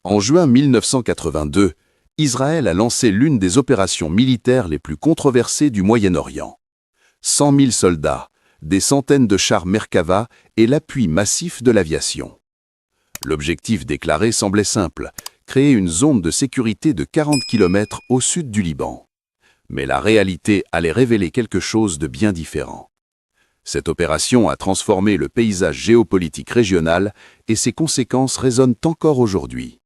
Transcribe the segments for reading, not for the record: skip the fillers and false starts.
En juin 1982, Israël a lancé l'une des opérations militaires les plus controversées du Moyen-Orient. 100 000 soldats, des centaines de chars Merkava et l'appui massif de l'aviation. L'objectif déclaré semblait simple, créer une zone de sécurité de 40 km au sud du Liban. Mais la réalité allait révéler quelque chose de bien différent. Cette opération a transformé le paysage géopolitique régional et ses conséquences résonnent encore aujourd'hui.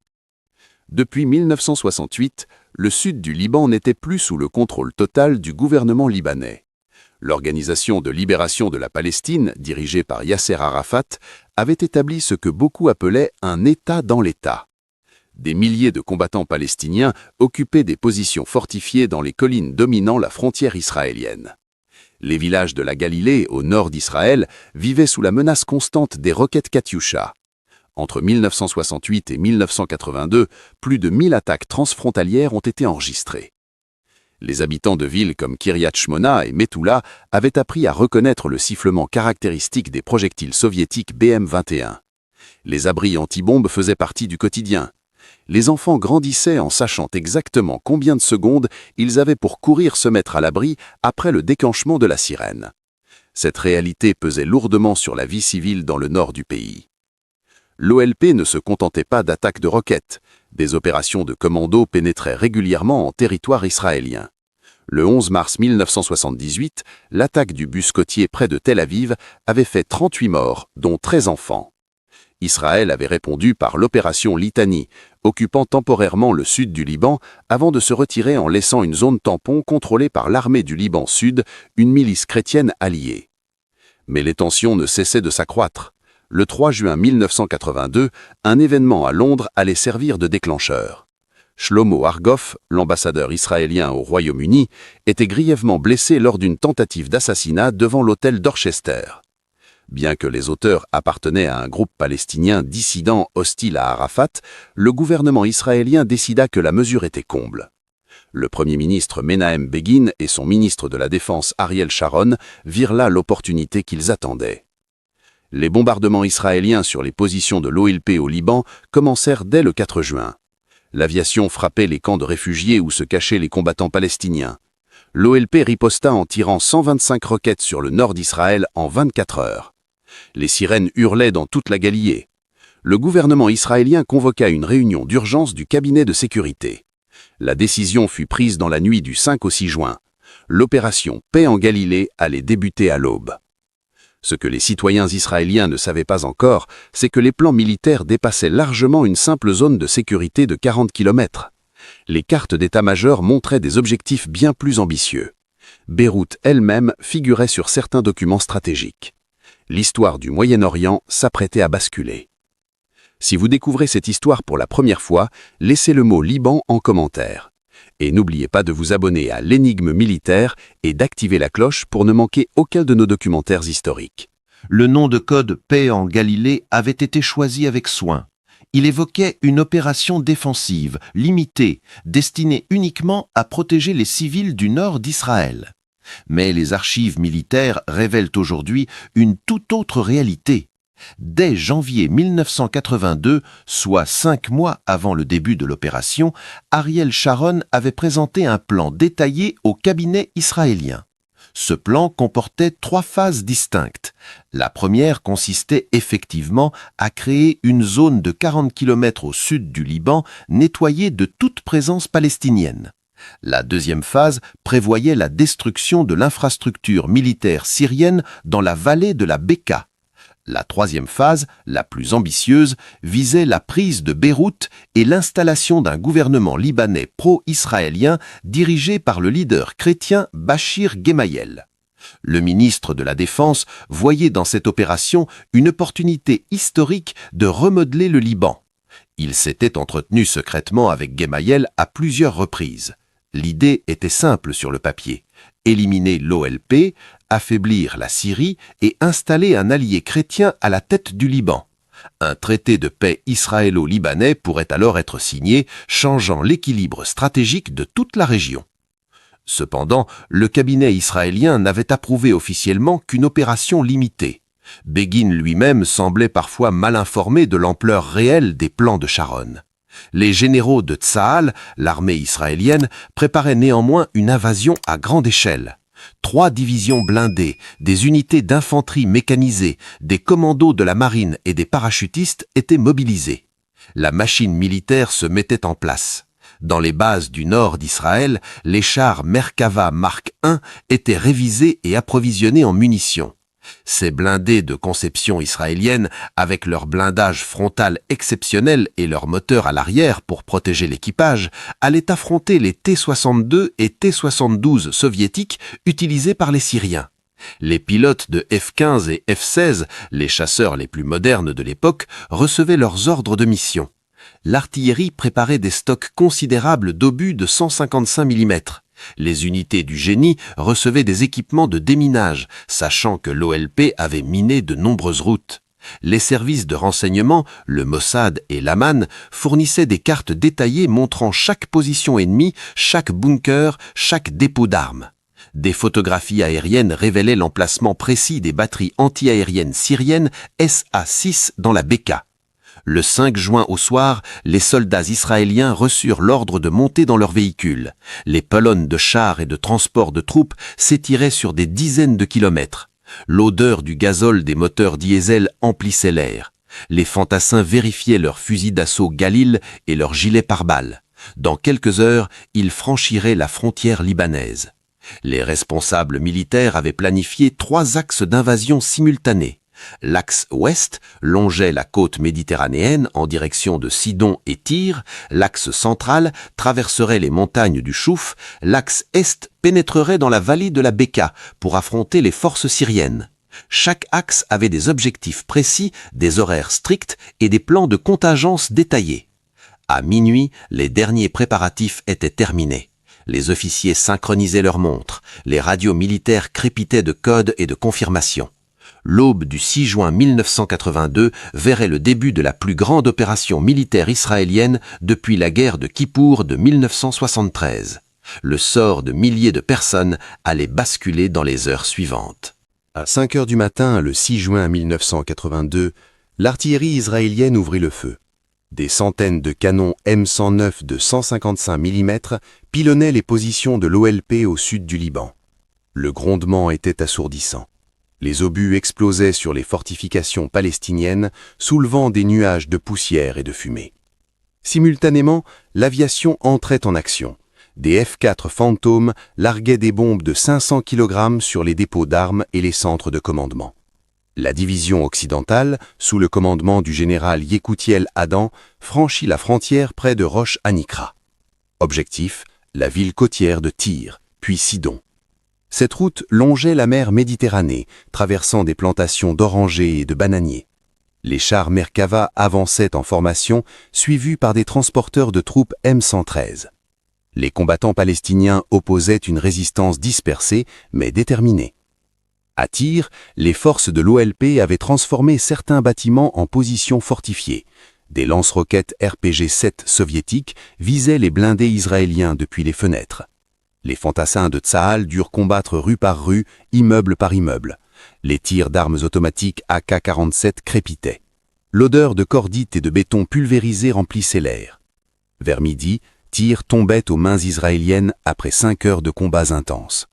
Depuis 1968, le sud du Liban n'était plus sous le contrôle total du gouvernement libanais. L'Organisation de libération de la Palestine, dirigée par Yasser Arafat, avait établi ce que beaucoup appelaient un État dans l'État. Des milliers de combattants palestiniens occupaient des positions fortifiées dans les collines dominant la frontière israélienne. Les villages de la Galilée, au nord d'Israël, vivaient sous la menace constante des roquettes Katyusha. Entre 1968 et 1982, plus de 1000 attaques transfrontalières ont été enregistrées. Les habitants de villes comme Kiryat Shmona et Metula avaient appris à reconnaître le sifflement caractéristique des projectiles soviétiques BM-21. Les abris antibombes faisaient partie du quotidien. Les enfants grandissaient en sachant exactement combien de secondes ils avaient pour courir se mettre à l'abri après le déclenchement de la sirène. Cette réalité pesait lourdement sur la vie civile dans le nord du pays. L'OLP ne se contentait pas d'attaques de roquettes. Des opérations de commando pénétraient régulièrement en territoire israélien. Le 11 mars 1978, l'attaque du bus côtier près de Tel Aviv avait fait 38 morts, dont 13 enfants. Israël avait répondu par l'opération Litani, occupant temporairement le sud du Liban avant de se retirer en laissant une zone tampon contrôlée par l'armée du Liban Sud, une milice chrétienne alliée. Mais les tensions ne cessaient de s'accroître. Le 3 juin 1982, un événement à Londres allait servir de déclencheur. Shlomo Argoff, l'ambassadeur israélien au Royaume-Uni, était grièvement blessé lors d'une tentative d'assassinat devant l'hôtel Dorchester. Bien que les auteurs appartenaient à un groupe palestinien dissident hostile à Arafat, le gouvernement israélien décida que la mesure était comble. Le Premier ministre Menahem Begin et son ministre de la Défense Ariel Sharon virent là l'opportunité qu'ils attendaient. Les bombardements israéliens sur les positions de l'OLP au Liban commencèrent dès le 4 juin. L'aviation frappait les camps de réfugiés où se cachaient les combattants palestiniens. L'OLP riposta en tirant 125 roquettes sur le nord d'Israël en 24 heures. Les sirènes hurlaient dans toute la Galilée. Le gouvernement israélien convoqua une réunion d'urgence du cabinet de sécurité. La décision fut prise dans la nuit du 5 au 6 juin. L'opération Paix en Galilée allait débuter à l'aube. Ce que les citoyens israéliens ne savaient pas encore, c'est que les plans militaires dépassaient largement une simple zone de sécurité de 40 km. Les cartes d'état-major montraient des objectifs bien plus ambitieux. Beyrouth elle-même figurait sur certains documents stratégiques. L'histoire du Moyen-Orient s'apprêtait à basculer. Si vous découvrez cette histoire pour la première fois, laissez le mot Liban en commentaire. Et n'oubliez pas de vous abonner à l'Énigme militaire et d'activer la cloche pour ne manquer aucun de nos documentaires historiques. Le nom de code Paix en Galilée avait été choisi avec soin. Il évoquait une opération défensive, limitée, destinée uniquement à protéger les civils du nord d'Israël. Mais les archives militaires révèlent aujourd'hui une toute autre réalité. Dès janvier 1982, soit 5 mois avant le début de l'opération, Ariel Sharon avait présenté un plan détaillé au cabinet israélien. Ce plan comportait 3 phases distinctes. La première consistait effectivement à créer une zone de 40 km au sud du Liban, nettoyée de toute présence palestinienne. La deuxième phase prévoyait la destruction de l'infrastructure militaire syrienne dans la vallée de la Beka. La troisième phase, la plus ambitieuse, visait la prise de Beyrouth et l'installation d'un gouvernement libanais pro-israélien dirigé par le leader chrétien Bachir Gemayel. Le ministre de la Défense voyait dans cette opération une opportunité historique de remodeler le Liban. Il s'était entretenu secrètement avec Gemayel à plusieurs reprises. L'idée était simple sur le papier: éliminer l'OLP, affaiblir la Syrie et installer un allié chrétien à la tête du Liban. Un traité de paix israélo-libanais pourrait alors être signé, changeant l'équilibre stratégique de toute la région. Cependant, le cabinet israélien n'avait approuvé officiellement qu'une opération limitée. Begin lui-même semblait parfois mal informé de l'ampleur réelle des plans de Sharon. Les généraux de Tsahal, l'armée israélienne, préparaient néanmoins une invasion à grande échelle. 3 divisions blindées, des unités d'infanterie mécanisée, des commandos de la marine et des parachutistes étaient mobilisés. La machine militaire se mettait en place. Dans les bases du nord d'Israël, les chars Merkava Mark I étaient révisés et approvisionnés en munitions. Ces blindés de conception israélienne, avec leur blindage frontal exceptionnel et leur moteur à l'arrière pour protéger l'équipage, allaient affronter les T-62 et T-72 soviétiques utilisés par les Syriens. Les pilotes de F-15 et F-16, les chasseurs les plus modernes de l'époque, recevaient leurs ordres de mission. L'artillerie préparait des stocks considérables d'obus de 155 mm. Les unités du génie recevaient des équipements de déminage, sachant que l'OLP avait miné de nombreuses routes. Les services de renseignement, le Mossad et l'Aman, fournissaient des cartes détaillées montrant chaque position ennemie, chaque bunker, chaque dépôt d'armes. Des photographies aériennes révélaient l'emplacement précis des batteries antiaériennes syriennes SA-6 dans la Beka. Le 5 juin au soir, les soldats israéliens reçurent l'ordre de monter dans leurs véhicules. Les colonnes de chars et de transport de troupes s'étiraient sur des dizaines de kilomètres. L'odeur du gazole des moteurs diesel emplissait l'air. Les fantassins vérifiaient leurs fusils d'assaut Galil et leurs gilets pare-balles. Dans quelques heures, ils franchiraient la frontière libanaise. Les responsables militaires avaient planifié 3 axes d'invasion simultanés. L'axe ouest longeait la côte méditerranéenne en direction de Sidon et Tyr, l'axe central traverserait les montagnes du Chouf, l'axe est pénétrerait dans la vallée de la Beka pour affronter les forces syriennes. Chaque axe avait des objectifs précis, des horaires stricts et des plans de contingence détaillés. À minuit, les derniers préparatifs étaient terminés. Les officiers synchronisaient leurs montres, les radios militaires crépitaient de codes et de confirmations. L'aube du 6 juin 1982 verrait le début de la plus grande opération militaire israélienne depuis la guerre de Kippour de 1973. Le sort de milliers de personnes allait basculer dans les heures suivantes. À 5 heures du matin, le 6 juin 1982, l'artillerie israélienne ouvrit le feu. Des centaines de canons M109 de 155 mm pilonnaient les positions de l'OLP au sud du Liban. Le grondement était assourdissant. Les obus explosaient sur les fortifications palestiniennes, soulevant des nuages de poussière et de fumée. Simultanément, l'aviation entrait en action. Des F-4 Phantom larguaient des bombes de 500 kg sur les dépôts d'armes et les centres de commandement. La division occidentale, sous le commandement du général Yekutiel Adam, franchit la frontière près de Rosh Hanikra. Objectif, la ville côtière de Tyr, puis Sidon. Cette route longeait la mer Méditerranée, traversant des plantations d'orangers et de bananiers. Les chars Merkava avançaient en formation, suivis par des transporteurs de troupes M113. Les combattants palestiniens opposaient une résistance dispersée, mais déterminée. À Tyr, les forces de l'OLP avaient transformé certains bâtiments en positions fortifiées. Des lance-roquettes RPG-7 soviétiques visaient les blindés israéliens depuis les fenêtres. Les fantassins de Tsahal durent combattre rue par rue, immeuble par immeuble. Les tirs d'armes automatiques AK-47 crépitaient. L'odeur de cordite et de béton pulvérisé remplissait l'air. Vers midi, Tyr tombait aux mains israéliennes après 5 heures de combats intenses.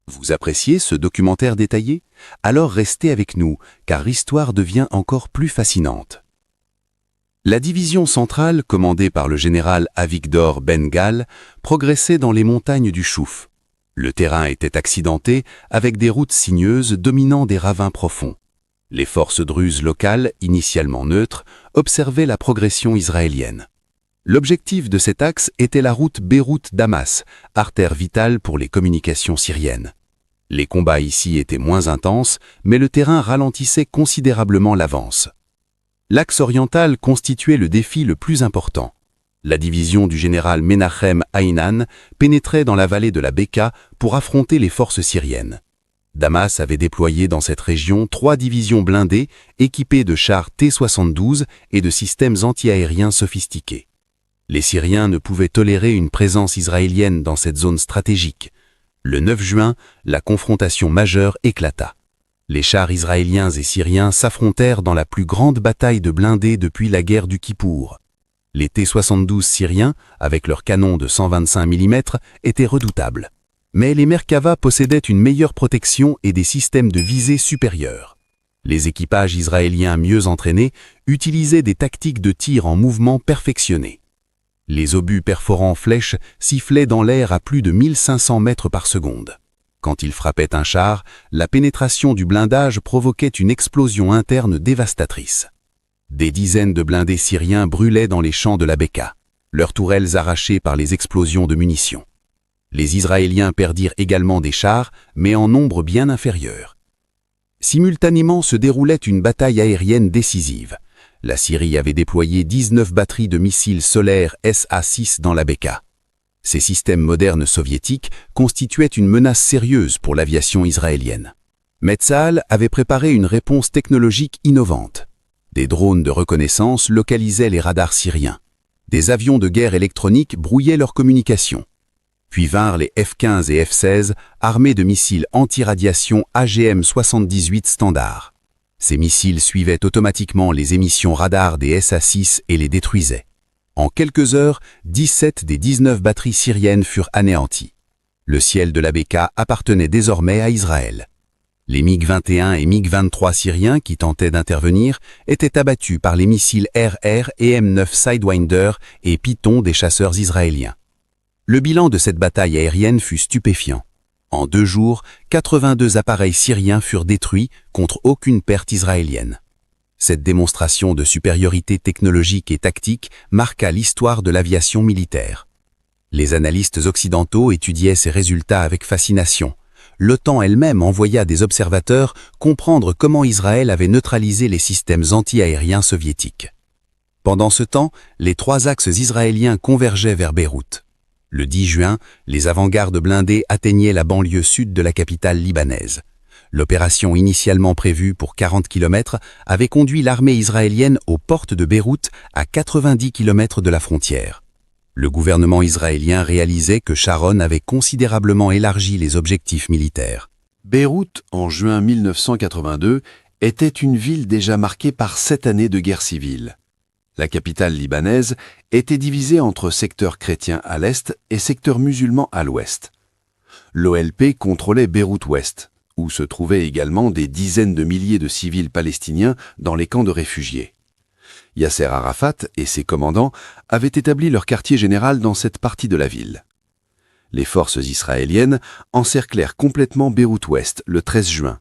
Vous appréciez ce documentaire détaillé? Alors restez avec nous, car l'histoire devient encore plus fascinante. La division centrale, commandée par le général Avigdor Ben-Gal, progressait dans les montagnes du Chouf. Le terrain était accidenté, avec des routes sinueuses dominant des ravins profonds. Les forces druzes locales, initialement neutres, observaient la progression israélienne. L'objectif de cet axe était la route Beyrouth-Damas, artère vitale pour les communications syriennes. Les combats ici étaient moins intenses, mais le terrain ralentissait considérablement l'avance. L'axe oriental constituait le défi le plus important. La division du général Menachem Aynan pénétrait dans la vallée de la Beka pour affronter les forces syriennes. Damas avait déployé dans cette région 3 divisions blindées équipées de chars T-72 et de systèmes antiaériens sophistiqués. Les Syriens ne pouvaient tolérer une présence israélienne dans cette zone stratégique. Le 9 juin, la confrontation majeure éclata. Les chars israéliens et syriens s'affrontèrent dans la plus grande bataille de blindés depuis la guerre du Kippour. Les T-72 syriens, avec leurs canons de 125 mm, étaient redoutables. Mais les Merkava possédaient une meilleure protection et des systèmes de visée supérieurs. Les équipages israéliens mieux entraînés utilisaient des tactiques de tir en mouvement perfectionnées. Les obus perforant flèches sifflaient dans l'air à plus de 1500 mètres par seconde. Quand ils frappaient un char, la pénétration du blindage provoquait une explosion interne dévastatrice. Des dizaines de blindés syriens brûlaient dans les champs de la Beka, leurs tourelles arrachées par les explosions de munitions. Les Israéliens perdirent également des chars, mais en nombre bien inférieur. Simultanément se déroulait une bataille aérienne décisive. La Syrie avait déployé 19 batteries de missiles solaires SA-6 dans la Beka. Ces systèmes modernes soviétiques constituaient une menace sérieuse pour l'aviation israélienne. Mais Tsahal avait préparé une réponse technologique innovante. Des drones de reconnaissance localisaient les radars syriens. Des avions de guerre électroniques brouillaient leurs communications. Puis vinrent les F-15 et F-16 armés de missiles anti-radiation AGM-78 standard. Ces missiles suivaient automatiquement les émissions radar des SA-6 et les détruisaient. En quelques heures, 17 des 19 batteries syriennes furent anéanties. Le ciel de la Beka appartenait désormais à Israël. Les MiG-21 et MiG-23 syriens qui tentaient d'intervenir étaient abattus par les missiles RR et M9 Sidewinder et Python des chasseurs israéliens. Le bilan de cette bataille aérienne fut stupéfiant. En 2 jours, 82 appareils syriens furent détruits contre aucune perte israélienne. Cette démonstration de supériorité technologique et tactique marqua l'histoire de l'aviation militaire. Les analystes occidentaux étudiaient ces résultats avec fascination. L'OTAN elle-même envoya des observateurs comprendre comment Israël avait neutralisé les systèmes anti-aériens soviétiques. Pendant ce temps, les 3 axes israéliens convergeaient vers Beyrouth. Le 10 juin, les avant-gardes blindées atteignaient la banlieue sud de la capitale libanaise. L'opération initialement prévue pour 40 km avait conduit l'armée israélienne aux portes de Beyrouth à 90 km de la frontière. Le gouvernement israélien réalisait que Sharon avait considérablement élargi les objectifs militaires. Beyrouth, en juin 1982, était une ville déjà marquée par 7 années de guerre civile. La capitale libanaise était divisée entre secteur chrétien à l'est et secteur musulman à l'ouest. L'OLP contrôlait Beyrouth-Ouest, où se trouvaient également des dizaines de milliers de civils palestiniens dans les camps de réfugiés. Yasser Arafat et ses commandants avaient établi leur quartier général dans cette partie de la ville. Les forces israéliennes encerclèrent complètement Beyrouth-Ouest le 13 juin.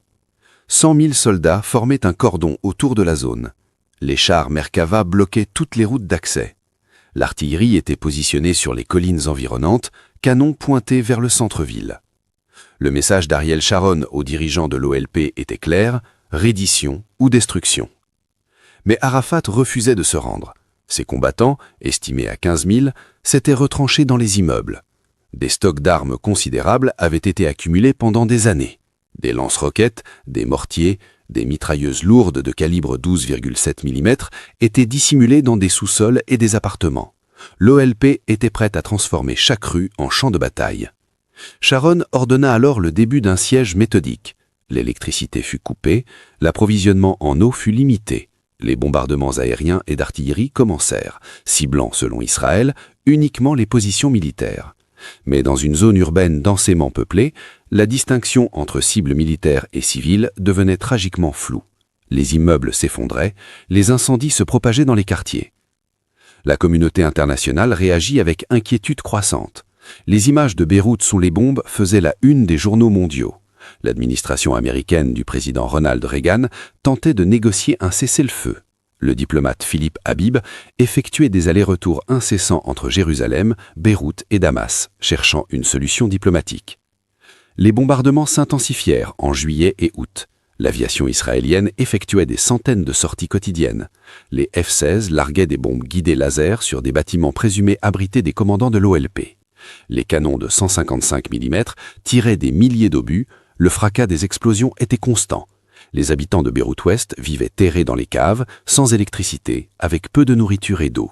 100 000 soldats formaient un cordon autour de la zone. Les chars Merkava bloquaient toutes les routes d'accès. L'artillerie était positionnée sur les collines environnantes, canons pointés vers le centre-ville. Le message d'Ariel Sharon aux dirigeants de l'OLP était clair, reddition ou destruction. Mais Arafat refusait de se rendre. Ses combattants, estimés à 15 000, s'étaient retranchés dans les immeubles. Des stocks d'armes considérables avaient été accumulés pendant des années. Des lance-roquettes, des mortiers, des mitrailleuses lourdes de calibre 12,7 mm étaient dissimulées dans des sous-sols et des appartements. L'OLP était prête à transformer chaque rue en champ de bataille. Sharon ordonna alors le début d'un siège méthodique. L'électricité fut coupée, l'approvisionnement en eau fut limité. Les bombardements aériens et d'artillerie commencèrent, ciblant, selon Israël, uniquement les positions militaires. Mais dans une zone urbaine densément peuplée, la distinction entre cibles militaires et civiles devenait tragiquement floue. Les immeubles s'effondraient, les incendies se propageaient dans les quartiers. La communauté internationale réagit avec inquiétude croissante. Les images de Beyrouth sous les bombes faisaient la une des journaux mondiaux. L'administration américaine du président Ronald Reagan tentait de négocier un cessez-le-feu. Le diplomate Philippe Habib effectuait des allers-retours incessants entre Jérusalem, Beyrouth et Damas, cherchant une solution diplomatique. Les bombardements s'intensifièrent en juillet et août. L'aviation israélienne effectuait des centaines de sorties quotidiennes. Les F-16 larguaient des bombes guidées laser sur des bâtiments présumés abrités des commandants de l'OLP. Les canons de 155 mm tiraient des milliers d'obus. Le fracas des explosions était constant. Les habitants de Beyrouth-Ouest vivaient terrés dans les caves, sans électricité, avec peu de nourriture et d'eau.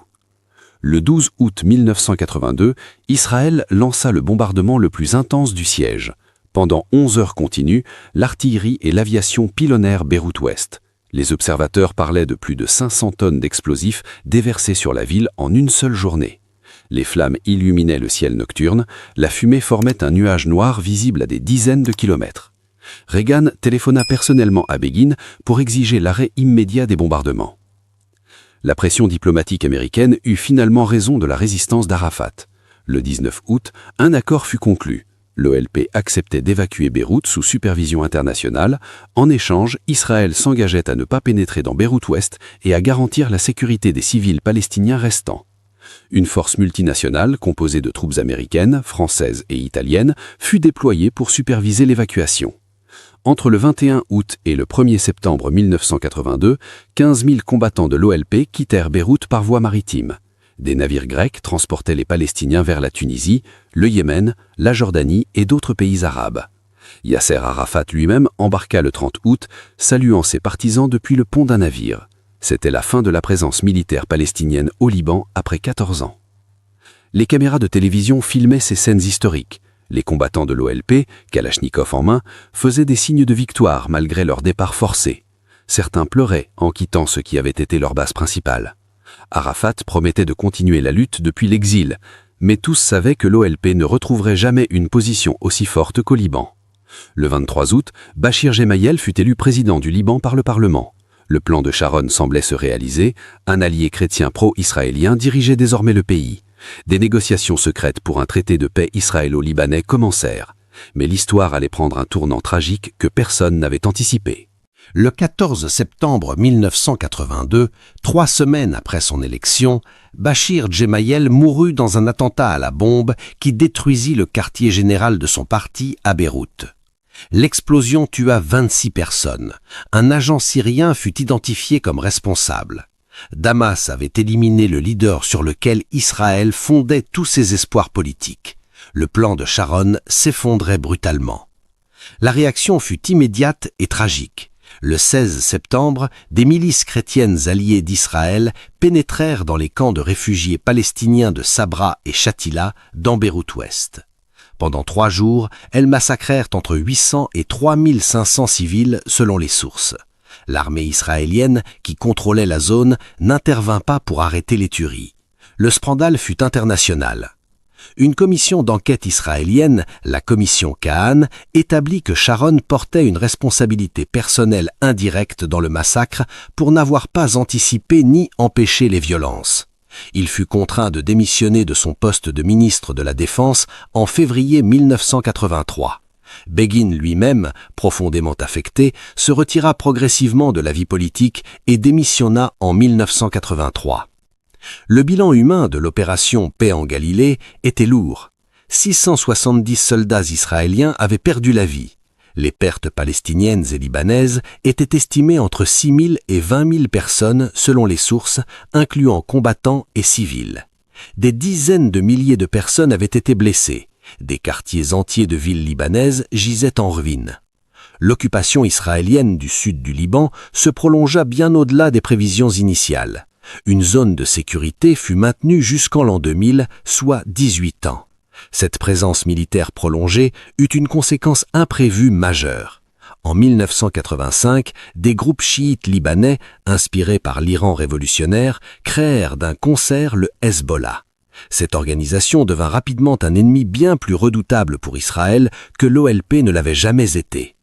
Le 12 août 1982, Israël lança le bombardement le plus intense du siège. Pendant 11 heures continues, l'artillerie et l'aviation pilonnèrent Beyrouth-Ouest. Les observateurs parlaient de plus de 500 tonnes d'explosifs déversés sur la ville en une seule journée. Les flammes illuminaient le ciel nocturne, la fumée formait un nuage noir visible à des dizaines de kilomètres. Reagan téléphona personnellement à Begin pour exiger l'arrêt immédiat des bombardements. La pression diplomatique américaine eut finalement raison de la résistance d'Arafat. Le 19 août, un accord fut conclu. L'OLP acceptait d'évacuer Beyrouth sous supervision internationale. En échange, Israël s'engageait à ne pas pénétrer dans Beyrouth-Ouest et à garantir la sécurité des civils palestiniens restants. Une force multinationale, composée de troupes américaines, françaises et italiennes, fut déployée pour superviser l'évacuation. Entre le 21 août et le 1er septembre 1982, 15 000 combattants de l'OLP quittèrent Beyrouth par voie maritime. Des navires grecs transportaient les Palestiniens vers la Tunisie, le Yémen, la Jordanie et d'autres pays arabes. Yasser Arafat lui-même embarqua le 30 août, saluant ses partisans depuis le pont d'un navire. C'était la fin de la présence militaire palestinienne au Liban après 14 ans. Les caméras de télévision filmaient ces scènes historiques. Les combattants de l'OLP, Kalachnikov en main, faisaient des signes de victoire malgré leur départ forcé. Certains pleuraient en quittant ce qui avait été leur base principale. Arafat promettait de continuer la lutte depuis l'exil, mais tous savaient que l'OLP ne retrouverait jamais une position aussi forte qu'au Liban. Le 23 août, Bachir Gemayel fut élu président du Liban par le Parlement. Le plan de Sharon semblait se réaliser, un allié chrétien pro-israélien dirigeait désormais le pays. Des négociations secrètes pour un traité de paix israélo-libanais commencèrent, mais l'histoire allait prendre un tournant tragique que personne n'avait anticipé. Le 14 septembre 1982, 3 semaines après son élection, Bachir Gemayel mourut dans un attentat à la bombe qui détruisit le quartier général de son parti à Beyrouth. L'explosion tua 26 personnes. Un agent syrien fut identifié comme responsable. Damas avait éliminé le leader sur lequel Israël fondait tous ses espoirs politiques. Le plan de Sharon s'effondrait brutalement. La réaction fut immédiate et tragique. Le 16 septembre, des milices chrétiennes alliées d'Israël pénétrèrent dans les camps de réfugiés palestiniens de Sabra et Shatila, dans Beyrouth-Ouest. Pendant 3 jours, elles massacrèrent entre 800 et 3500 civils selon les sources. L'armée israélienne, qui contrôlait la zone, n'intervint pas pour arrêter les tueries. Le scandale fut international. Une commission d'enquête israélienne, la commission Kahan, établit que Sharon portait une responsabilité personnelle indirecte dans le massacre pour n'avoir pas anticipé ni empêché les violences. Il fut contraint de démissionner de son poste de ministre de la Défense en février 1983. Begin lui-même, profondément affecté, se retira progressivement de la vie politique et démissionna en 1983. Le bilan humain de l'opération Paix en Galilée était lourd. 670 soldats israéliens avaient perdu la vie. Les pertes palestiniennes et libanaises étaient estimées entre 6 000 et 20 000 personnes selon les sources, incluant combattants et civils. Des dizaines de milliers de personnes avaient été blessées. Des quartiers entiers de villes libanaises gisaient en ruines. L'occupation israélienne du sud du Liban se prolongea bien au-delà des prévisions initiales. Une zone de sécurité fut maintenue jusqu'en l'an 2000, soit 18 ans. Cette présence militaire prolongée eut une conséquence imprévue majeure. En 1985, des groupes chiites libanais, inspirés par l'Iran révolutionnaire, créèrent d'un concert le Hezbollah. Cette organisation devint rapidement un ennemi bien plus redoutable pour Israël que l'OLP ne l'avait jamais été.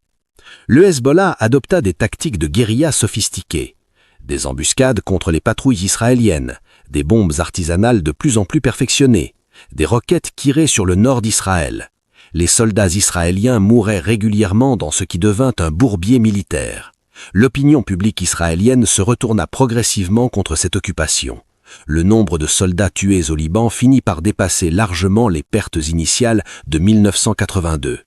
Le Hezbollah adopta des tactiques de guérilla sophistiquées. Des embuscades contre les patrouilles israéliennes, des bombes artisanales de plus en plus perfectionnées, des roquettes tirées sur le nord d'Israël. Les soldats israéliens mouraient régulièrement dans ce qui devint un bourbier militaire. L'opinion publique israélienne se retourna progressivement contre cette occupation. Le nombre de soldats tués au Liban finit par dépasser largement les pertes initiales de 1982.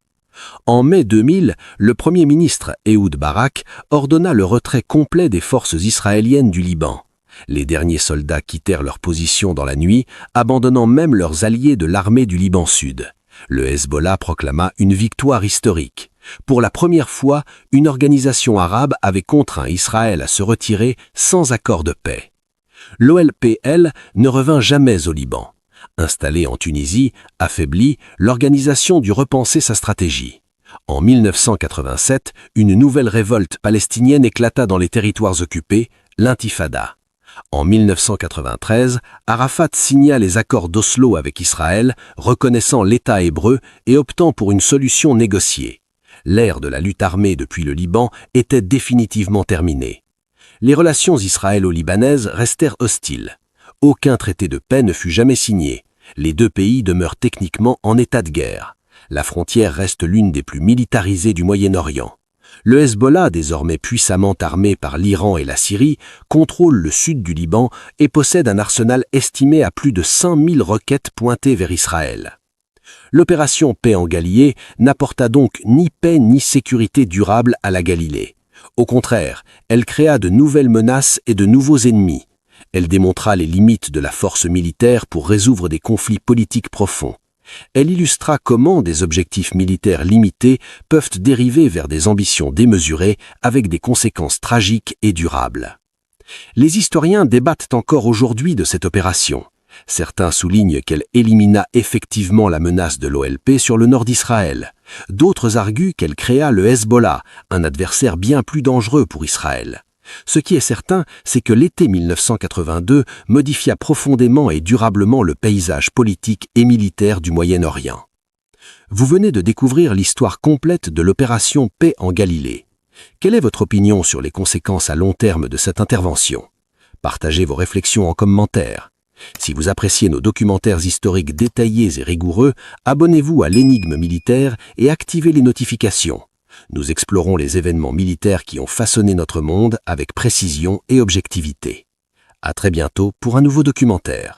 En mai 2000, le Premier ministre Ehud Barak ordonna le retrait complet des forces israéliennes du Liban. Les derniers soldats quittèrent leur position dans la nuit, abandonnant même leurs alliés de l'armée du Liban Sud. Le Hezbollah proclama une victoire historique. Pour la première fois, une organisation arabe avait contraint Israël à se retirer sans accord de paix. L'OLP, elle, ne revint jamais au Liban. Installée en Tunisie, affaiblie, l'organisation dut repenser sa stratégie. En 1987, une nouvelle révolte palestinienne éclata dans les territoires occupés, l'intifada. En 1993, Arafat signa les accords d'Oslo avec Israël, reconnaissant l'État hébreu et optant pour une solution négociée. L'ère de la lutte armée depuis le Liban était définitivement terminée. Les relations israélo-libanaises restèrent hostiles. Aucun traité de paix ne fut jamais signé. Les deux pays demeurent techniquement en état de guerre. La frontière reste l'une des plus militarisées du Moyen-Orient. Le Hezbollah, désormais puissamment armé par l'Iran et la Syrie, contrôle le sud du Liban et possède un arsenal estimé à plus de 5000 roquettes pointées vers Israël. L'opération Paix en Galilée n'apporta donc ni paix ni sécurité durable à la Galilée. Au contraire, elle créa de nouvelles menaces et de nouveaux ennemis. Elle démontra les limites de la force militaire pour résoudre des conflits politiques profonds. Elle illustra comment des objectifs militaires limités peuvent dériver vers des ambitions démesurées avec des conséquences tragiques et durables. Les historiens débattent encore aujourd'hui de cette opération. Certains soulignent qu'elle élimina effectivement la menace de l'OLP sur le nord d'Israël. D'autres arguent qu'elle créa le Hezbollah, un adversaire bien plus dangereux pour Israël. Ce qui est certain, c'est que l'été 1982 modifia profondément et durablement le paysage politique et militaire du Moyen-Orient. Vous venez de découvrir l'histoire complète de l'opération Paix en Galilée. Quelle est votre opinion sur les conséquences à long terme de cette intervention? Partagez vos réflexions en commentaire. Si vous appréciez nos documentaires historiques détaillés et rigoureux, abonnez-vous à l'Énigme militaire et activez les notifications. Nous explorons les événements militaires qui ont façonné notre monde avec précision et objectivité. À très bientôt pour un nouveau documentaire.